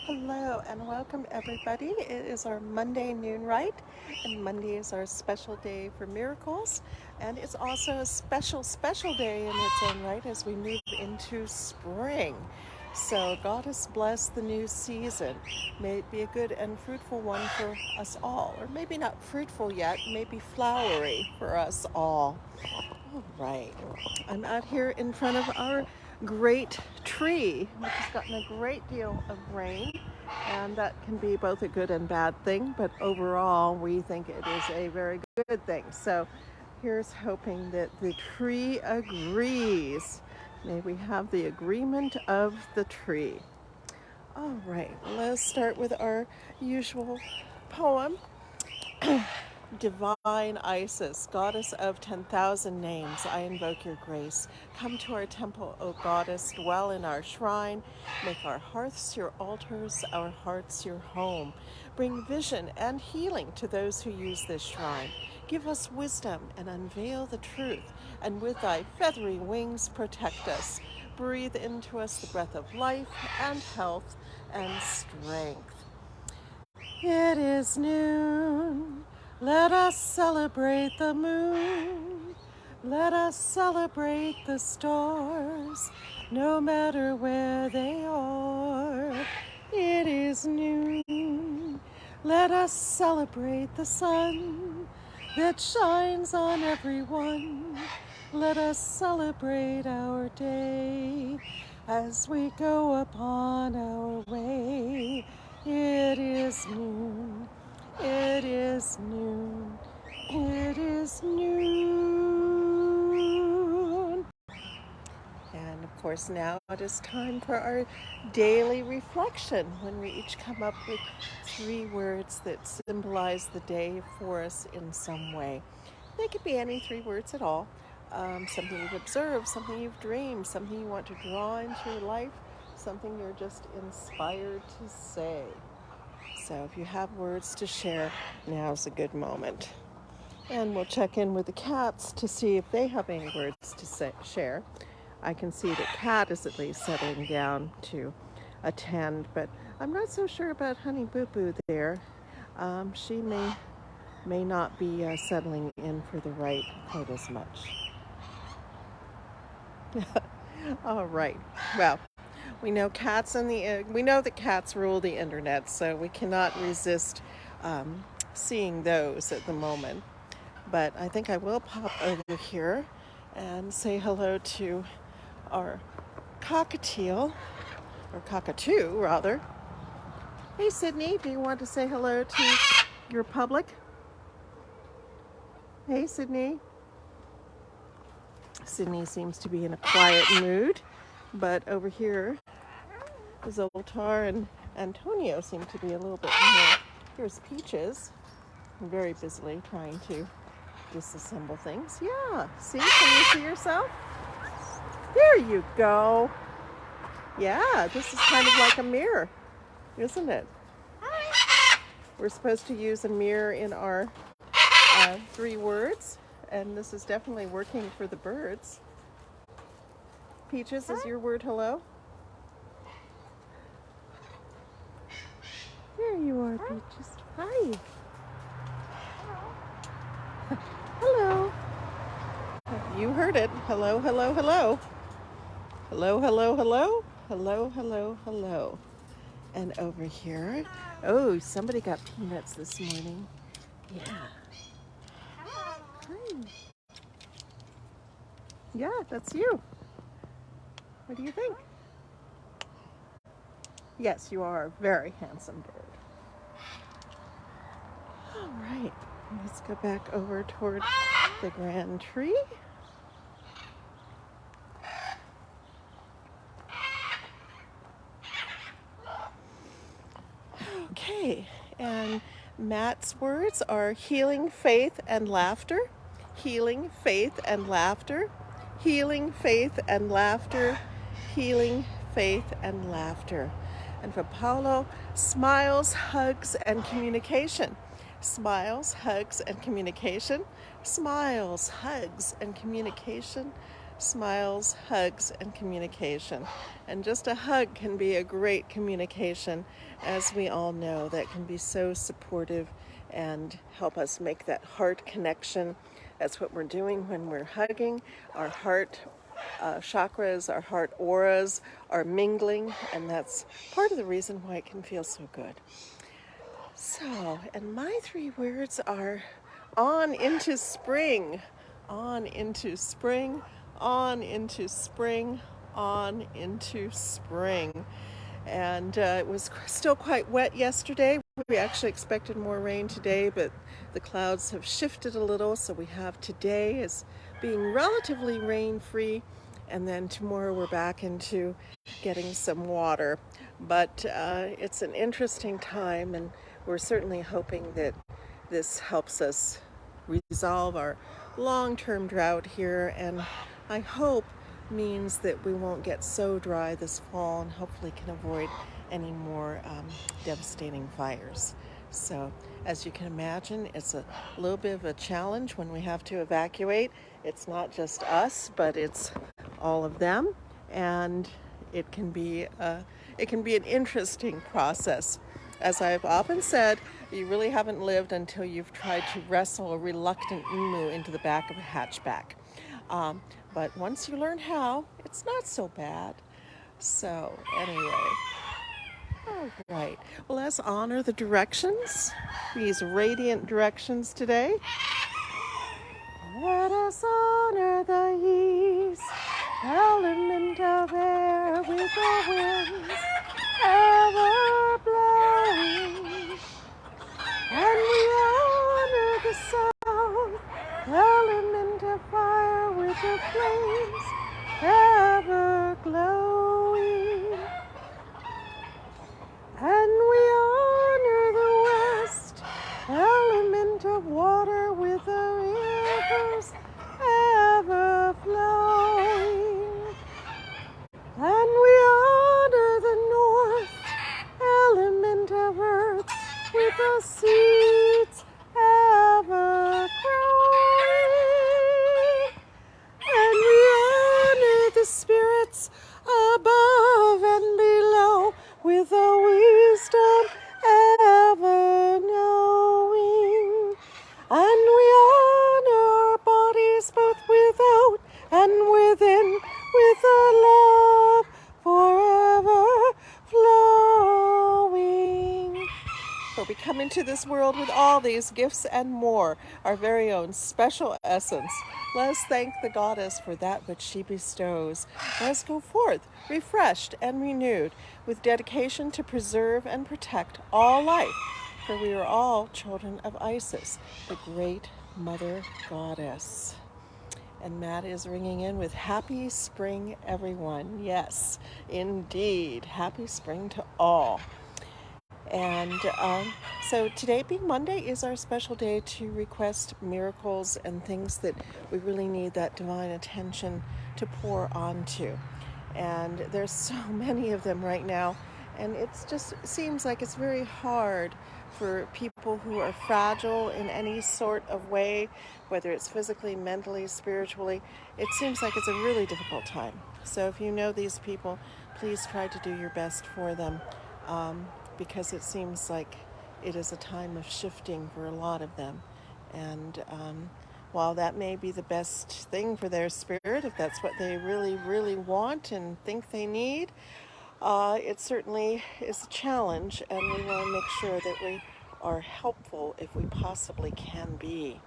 Hello and welcome everybody. It is our Monday noon right, and Monday is our special day for miracles, and it's also a special day in its own right as we move into spring. So God has blessed the new season. May it be a good and fruitful one for us all, or maybe not fruitful yet, maybe flowery for us all. All right. I'm out here in front of our great tree, which has gotten a great deal of rain, and that can be both a good and bad thing, but overall, we think it is a very good thing. So here's hoping that the tree agrees. May we have the agreement of the tree. All right, let's start with our usual poem. Divine Isis, goddess of 10,000 names, I invoke your grace. Come to our temple, O goddess, dwell in our shrine. Make our hearths your altars, our hearts your home. Bring vision and healing to those who use this shrine. Give us wisdom and unveil the truth, and with thy feathery wings protect us. Breathe into us the breath of life and health and strength. It is noon. Let us celebrate the moon. Let us celebrate the stars, no matter where they are. It is noon. Let us celebrate the sun that shines on everyone. Let us celebrate our day as we go upon our way. It is noon. It is noon. It is noon. And of course, now it is time for our daily reflection when we each come up with 3 words that symbolize the day for us in some way. They could be any 3 words at all. Something you've observed, something you've dreamed, something you want to draw into your life, something you're just inspired to say. So if you have words to share, now's a good moment. And we'll check in with the cats to see if they have any words to share. I can see that Cat is at least settling down to attend, but I'm not so sure about Honey Boo Boo there. She may not be settling in for the right quite as much. All right. Well, we know we know that cats rule the internet, so we cannot resist seeing those at the moment. But I think I will pop over here and say hello to our cockatiel, or cockatoo rather. Hey Sydney, do you want to say hello to your public? Hey Sydney. Sydney seems to be in a quiet mood, but over here, Zoltar and Antonio seem to be a little bit more. Here's Peaches, very busily trying to disassemble things. Yeah, see, can you see yourself? There you go. Yeah, this is kind of like a mirror, isn't it? We're supposed to use a mirror in our 3 words, and this is definitely working for the birds. Peaches, is your word hello? There you are, Peaches. Hi. Hello. You heard it. Hello, hello, hello. Hello, hello, hello. Hello, hello, hello. And over here, oh, somebody got peanuts this morning. Yeah. Hi. Yeah, that's you. What do you think? Yes, you are a very handsome bird. All right, let's go back over toward the grand tree. Okay, and Matt's words are healing, faith, and laughter. Healing, faith, and laughter. Healing, faith, and laughter. Healing, faith, and laughter. And for Paulo, smiles, hugs, and communication. Smiles, hugs, and communication. Smiles, hugs, and communication. smiles, hugs, and communication. And just a hug can be a great communication, as we all know. That can be so supportive and help us make that heart connection. That's what we're doing when we're hugging. Our heart chakras, our heart auras are mingling, and that's part of the reason why it can feel so good. So, and my three words are on into spring, on into spring, on into spring, on into spring. And it was still quite wet yesterday. We actually expected more rain today, but the clouds have shifted a little, so we have today as being relatively rain-free, and then tomorrow we're back into getting some water. But it's an interesting time, and we're certainly hoping that this helps us resolve our long-term drought here, and I hope means that we won't get so dry this fall and hopefully can avoid any more devastating fires. So, as you can imagine, it's a little bit of a challenge when we have to evacuate. It's not just us, but it's all of them, and it can be an interesting process. As I've often said, you really haven't lived until you've tried to wrestle a reluctant emu into the back of a hatchback. Um, but once you learn how, it's not so bad. So, anyway, all right. Well, let's honor the directions, these radiant directions today. Let us honor the east, element of air with the winds ever blowing. And we honor the south, element of fire with the flames ever glowing. And we honor the west, element of water with the rivers ever flowing. And we honor the north, element of earth with the seeds ever growing. And we honor the spirits above and below with the wisdom ever knowing. And we honor our bodies both without and within with a love forever flowing. For we come into this world with all these gifts and more, our very own special essence. Let us thank the goddess for that which she bestows. Let us go forth, refreshed and renewed, with dedication to preserve and protect all life, for we are all children of Isis, the great mother goddess. And Matt is ringing in with happy spring, everyone. Yes, indeed. Happy spring to all. And so today, being Monday, is our special day to request miracles and things that we really need that divine attention to pour onto. And there's so many of them right now. And it just seems like it's very hard for people who are fragile in any sort of way, whether it's physically, mentally, spiritually. It seems like it's a really difficult time. So if you know these people, please try to do your best for them. Because it seems like it is a time of shifting for a lot of them. And while that may be the best thing for their spirit, if that's what they really, really want and think they need, it certainly is a challenge, and we want to make sure that we are helpful if we possibly can be.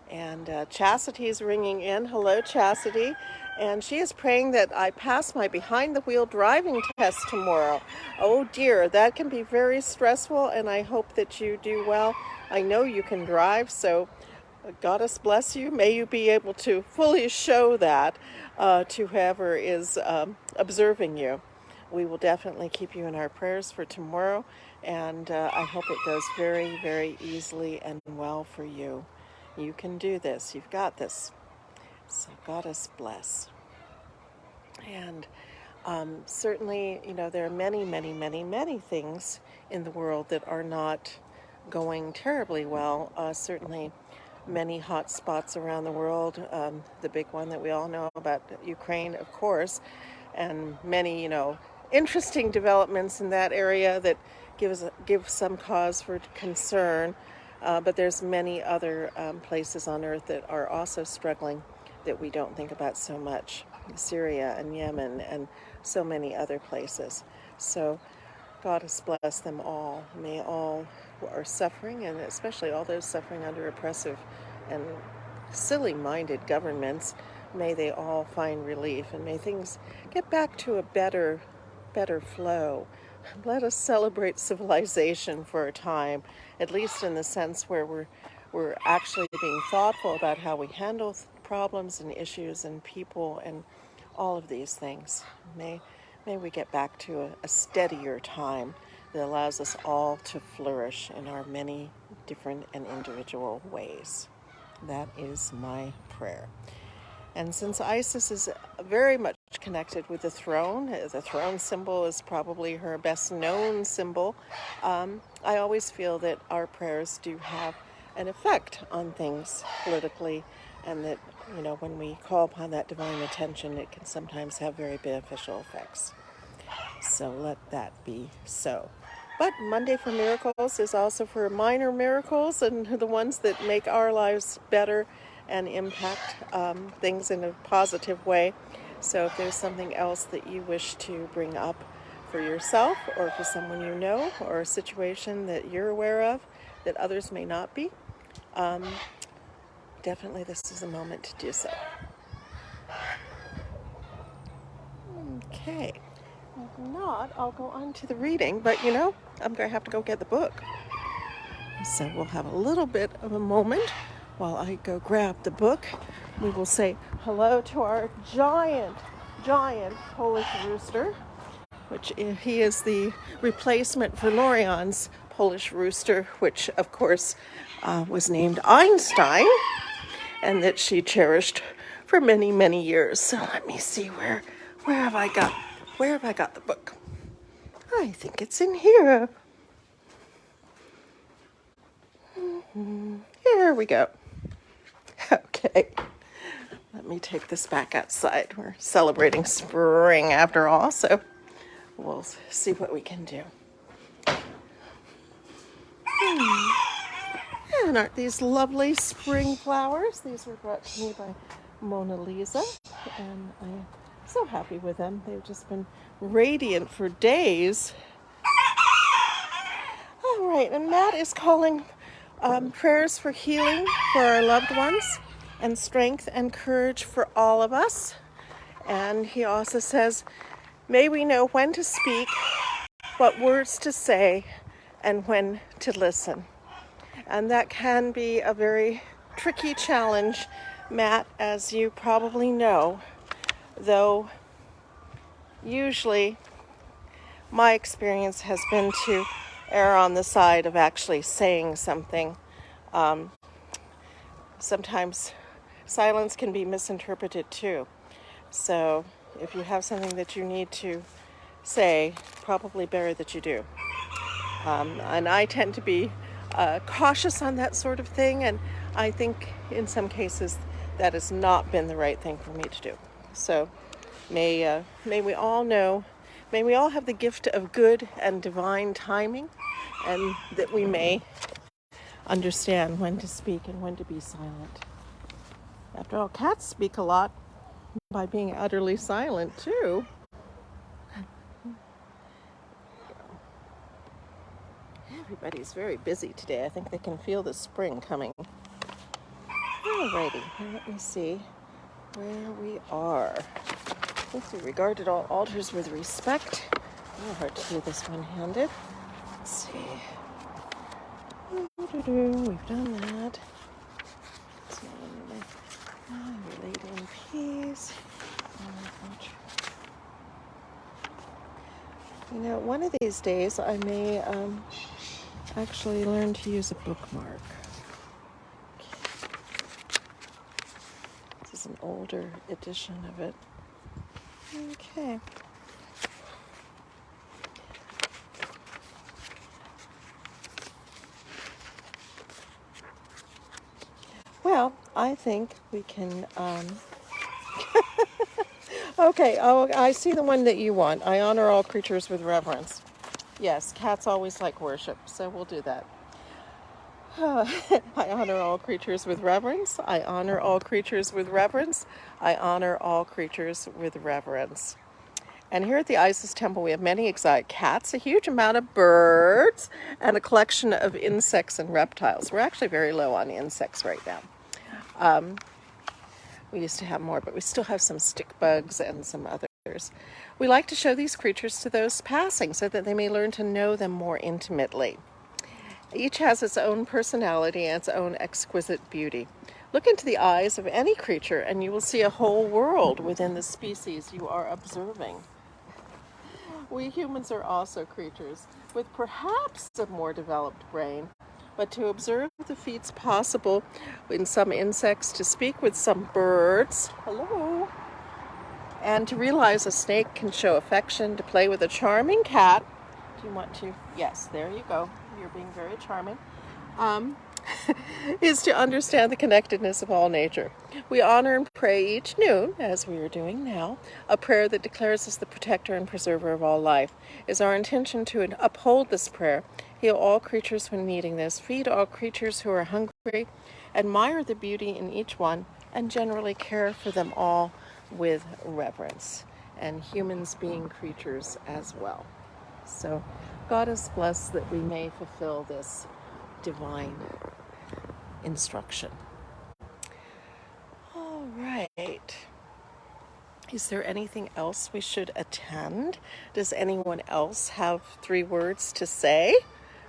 And Chastity is ringing in. Hello, Chastity. And she is praying that I pass my behind-the-wheel driving test tomorrow. Oh dear, that can be very stressful, and I hope that you do well. I know you can drive, so Goddess bless you. May you be able to fully show that to whoever is observing you. We will definitely keep you in our prayers for tomorrow, and I hope it goes very, very easily and well for you. You can do this. You've got this. So Goddess bless. And certainly, there are many, many, many, many things in the world that are not going terribly well. Certainly, many hot spots around the world. The big one that we all know about, Ukraine, of course, and many, interesting developments in that area that give some cause for concern. But there's many other places on earth that are also struggling that we don't think about so much. Syria and Yemen and so many other places. So God has blessed them all. May all who are suffering, and especially all those suffering under oppressive and silly-minded governments, may they all find relief, and may things get back to a better flow. Let us celebrate civilization for a time, at least in the sense where we're actually being thoughtful about how we handle problems and issues and people and all of these things. May we get back to a steadier time that allows us all to flourish in our many different and individual ways. That is my prayer. And since Isis is very much connected with the throne symbol is probably her best known symbol, I always feel that our prayers do have an effect on things politically, and that, when we call upon that divine attention, it can sometimes have very beneficial effects. So let that be so. But Monday for Miracles is also for minor miracles and the ones that make our lives better and impact things in a positive way. So if there's something else that you wish to bring up for yourself or for someone you know, or a situation that you're aware of that others may not be, definitely this is a moment to do so. Okay. If not, I'll go on to the reading, but I'm going to have to go get the book. So we'll have a little bit of a moment while I go grab the book. We will say hello to our giant Polish rooster, which he is the replacement for Lorion's Polish rooster, which of course was named Einstein, and that she cherished for many, many years. So let me see, where have I got the book? I think it's in here. Here we go. Okay. Let me take this back outside. We're celebrating spring after all, so we'll see what we can do. And aren't these lovely spring flowers? These were brought to me by Mona Lisa, and I'm so happy with them. They've just been radiant for days. All right, and Matt is calling prayers for healing for our loved ones and strength and courage for all of us. And he also says, may we know when to speak, what words to say, and when to listen. And that can be a very tricky challenge, Matt, as you probably know, though usually my experience has been to err on the side of actually saying something. Sometimes silence can be misinterpreted too. So if you have something that you need to say, probably better that you do. And I tend to be cautious on that sort of thing, and I think in some cases that has not been the right thing for me to do. So may we all know, may we all have the gift of good and divine timing, and that we may understand when to speak and when to be silent. After all, cats speak a lot by being utterly silent too. Everybody's very busy today. I think they can feel the spring coming. Alrighty, let me see where we are. If we regarded all altars with respect. Oh, hard to do this one-handed. Let's see. We've done that. Relate in peace. One of these days I may actually learn to use a bookmark. This is an older edition of it. Okay. I think we can, okay, oh, I see the one that you want. I honor all creatures with reverence. Yes, cats always like worship, so we'll do that. I honor all creatures with reverence. I honor all creatures with reverence. I honor all creatures with reverence. And here at the Isis Temple, we have many exotic cats, a huge amount of birds, and a collection of insects and reptiles. We're actually very low on insects right now. We used to have more, but we still have some stick bugs and some others. We like to show these creatures to those passing so that they may learn to know them more intimately. Each has its own personality and its own exquisite beauty. Look into the eyes of any creature and you will see a whole world within the species you are observing. We humans are also creatures with perhaps a more developed brain, but to observe the feats possible in some insects, to speak with some birds, hello, and to realize a snake can show affection, to play with a charming cat. Do you want to? Yes, there you go. You're being very charming. Is to understand the connectedness of all nature. We honor and pray each noon, as we are doing now, a prayer that declares us the protector and preserver of all life. It is our intention to uphold this prayer, heal all creatures when needing this, feed all creatures who are hungry, admire the beauty in each one, and generally care for them all with reverence, and humans being creatures as well. So God is blessed that we may fulfill this divine instruction. All right. Is there anything else we should attend? Does anyone else have 3 words to say?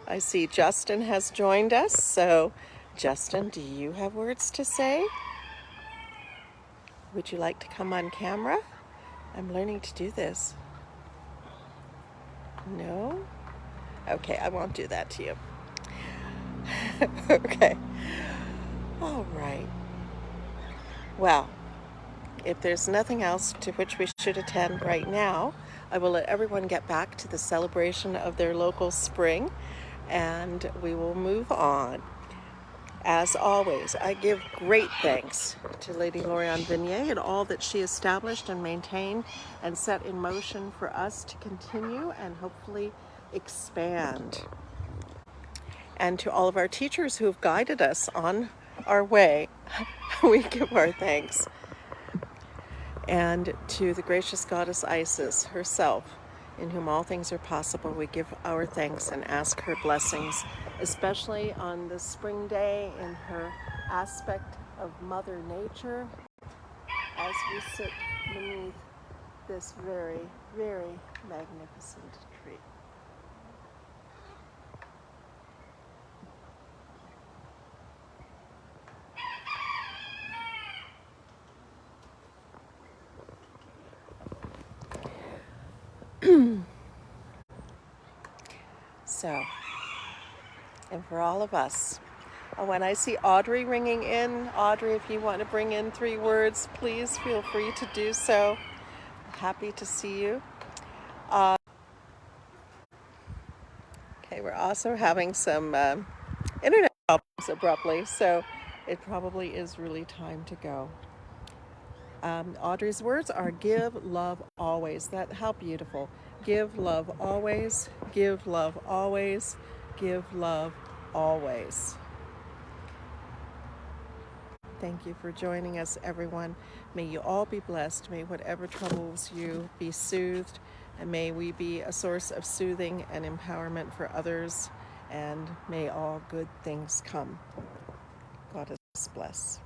I see Justin has joined us. So, Justin, do you have words to say? Would you like to come on camera? I'm learning to do this. No? Okay, I won't do that to you. Okay. All right. Well, if there's nothing else to which we should attend right now, I will let everyone get back to the celebration of their local spring, and we will move on. As always, I give great thanks to Lady Lorianne Vanier and all that she established and maintained and set in motion for us to continue and hopefully expand. And to all of our teachers who have guided us on our way, we give our thanks. And to the gracious goddess Isis herself, in whom all things are possible, we give our thanks and ask her blessings, especially on this spring day in her aspect of Mother Nature, as we sit beneath this very, very magnificent tree. So, and for all of us, when I see Audrey ringing in, Audrey, if you want to bring in 3 words, please feel free to do so. Happy to see you. Okay, we're also having some internet problems abruptly, so it probably is really time to go. Audrey's words are give love always. How beautiful. Give love always, give love always, give love always. Thank you for joining us, everyone. May you all be blessed. May whatever troubles you be soothed, and may we be a source of soothing and empowerment for others, and may all good things come. God bless.